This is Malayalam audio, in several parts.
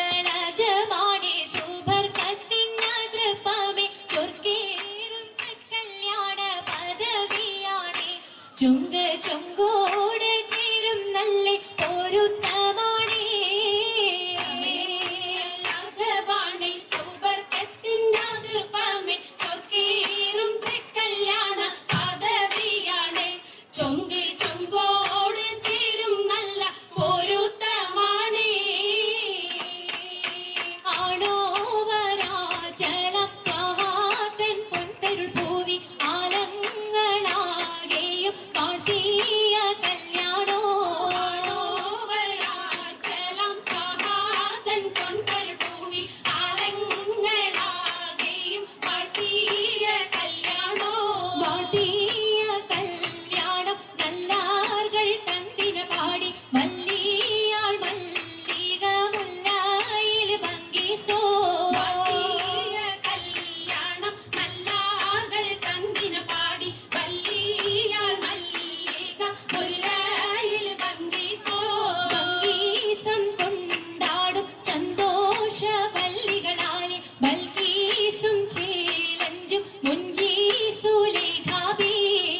സമയങ്ങളജമാണി സുബർക്കത്തിനതൃപ്പമേ ചൊർക്കേറും കല്യാണ പദവിയാണി ചുങ്ക് ചുങ്കോട് ചേരും നല്ല പൊരുത്തമാണി സമയങ്ങളജമാണി സുബർക്കത്തിനതൃപ്പമേ ചൊർക്കേറും കല്യാണ പദവിയാണി ചുങ്ക് ചുങ്കോട് ചേരും നല്ല പൊരുത്തമാണി ആണോവരാജലം മഹാതൻ പൊൻതരുൾ ഭൂവി ആലങ്ങളാകെയും കാട്ടിയ കല്യാണോ ആണോവരാജലം മഹാതൻ പൊൻതരുൾ ഭൂവി ആലങ്ങളാകെയും കാട്ടിയ കല്യാണോ വാട്ടിയ കല്യാണം നല്ലാർകൾ തന്തിന പാടി മല്ലിയാൾ മല്ലിക മുല്ലായിൽ ഭംഗിസോ വാട്ടിയ കല്യാണം നല്ലാർകൾ തന്തിന പാടി മല്ലിയാൾ മല്ലിക മുല്ലായിൽ ഭംഗിസോ ഭംഗീസം കൊണ്ടാടും സന്തോഷ വല്ലികളാലെ ബൽക്കീസും ചേലഞ്ചും മുഞ്ചീസുലേഖാബി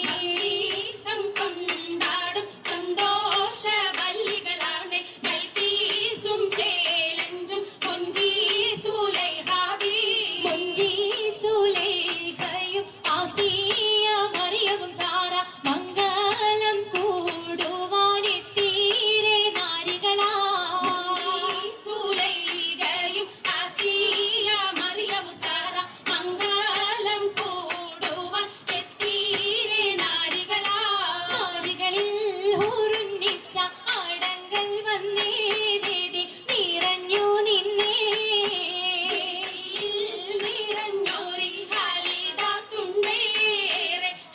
ഭംഗീസം കൊണ്ടാടും സന്തോഷ വല്ലികളാണ് ബൽക്കീസും ചേലഞ്ചും മുഞ്ചീസുലേഖാബി മുഞ്ചീസുലേഖയും ആസിയ മറിയവും സാറ മംഗലം കൂടുവാനെത്തീരെ നാരികളാ മുഞ്ചീസുലേഖയും ആസിയ മറിയവും സാറ മംഗലം കൂടുവാൻ എത്തീരെ നാരികളാ നാരികളിൽ ഹുറുന്നിസ അടങ്കൽ വന്നേ വേദി നിറഞ്ഞു നിന്നേ നിറഞ്ഞോരി ഹാലിദാത്തുണ്ടേറെ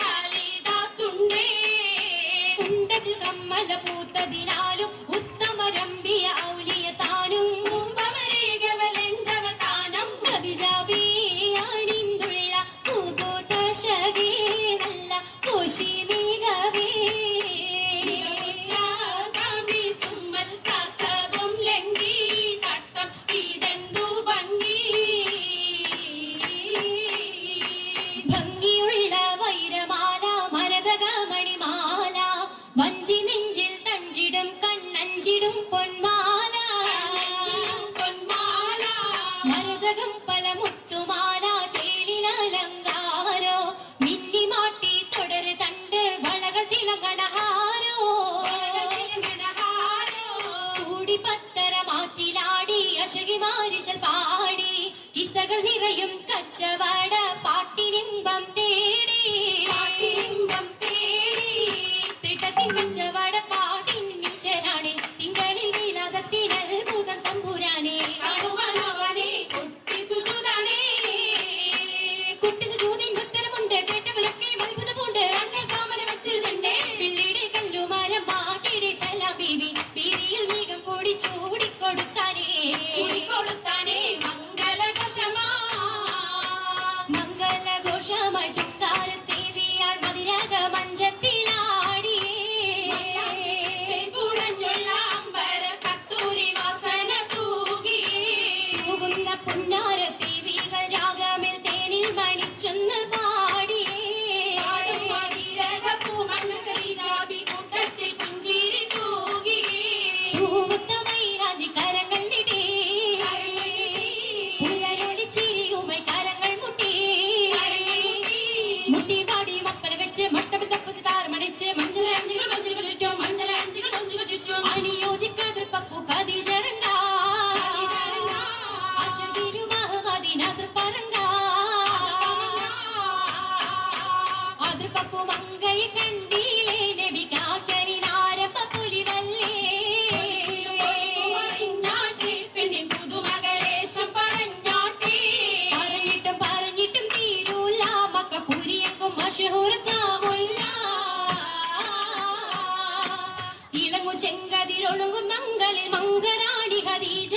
ഹാലിദാത്തുണ്ടേ ഉണ്ടതിൽ കമ്മല പൂത്തതിനാലും ഉത്തമരമ്പിയ ഔലിയ താനും മുമ്പവരേകവലെങ്കവ താനം ഖദീജാബിയാണിന്തുള്ള പൂകൂതശകേ നല്ല കുശിമികവേ യാഗാമി സുമ്മൽ കസബും ലംഘി തട്ടം ഇതെന്തു ഭംഗി ഭംഗിയുള്ള വൈരമാല മരതക മണിമാല വഞ്ചി നെഞ്ചിൽ തഞ്ചിടും കണ്ണഞ്ചിടും പൊന്മാല പൊന്മാല മരതകം പല മുത്തുമാല ചേലിലലങ്കാരോ മിന്നിമാട്ടി തുടര് തണ്ട് വളകൾ തിളങ്ങണഹാരോ കൂടി പത്തര മാറ്റിലാടി അശകിമാരിശൽ പാടി കിസകൾ നിറയും കച്ചവട പാട്ടിനിമ്പം തേടി തിട്ടത്തിൻ കച്ചവട പാട്ടിൻ നിശലാണ് തിങ്കളിൽ വിലാദത്തിനൽ ഭൂതം തമ്പുരാനെ കുട്ടി സുജൂദിൻ ഉത്തരമുണ്ട് കേട്ടവരൊക്കെ അത്ഭുതമുണ്ട് കാമന വെച്ചിട്ടുണ്ട് പിള്ളിയുടെ കല്ലുമാരം മാറ്റിയുടെ സലാം ബീവി ബീവിയിൽ മേഘം കൂടി ചൂടിക്കൊടുത്താനേ മംഗളഘോഷമായി ചുങ്കാരത്തേവിയാൾ മതിരക മഞ്ചത്തിലാടിയേ തൂകുന്ന പുന്നാര ദേവികൾ രാഗമിൽ തേനിൽ മണിച്ചൊന്ന് പാടിയേ തൂവുത്ത മൈലാഞ്ചി കരങ്ങൾ നീട്ടി പുലരൊളി ചിരിയുമായി കരങ്ങൾ മുട്ടി മുട്ടി പാടി മപ്പന വെച്ച് മട്ടം തപ്പച്ച് താർമണിച്ച് ചുറ്റും അണിയോജിക്കാതിർപ്പപ്പു കതിജറങ്ക അശകിരു മഹമദിനതിർപ്പരങ്ക അതിർപ്പപ്പു മങ്കയെ കണ്ടീലേ നബി കാക്കലിനാരംഭ പുലിവല്ലേ പറഞ്ഞിട്ടും തീരൂല മക്ക പുരിയെങ്കും മഷഹൂറത്താമുല്ല ഇളങ്ങു ചെങ്കതിരൊളുങ്ങും മംഗളിൽ മംഗറാണി ഖദീജ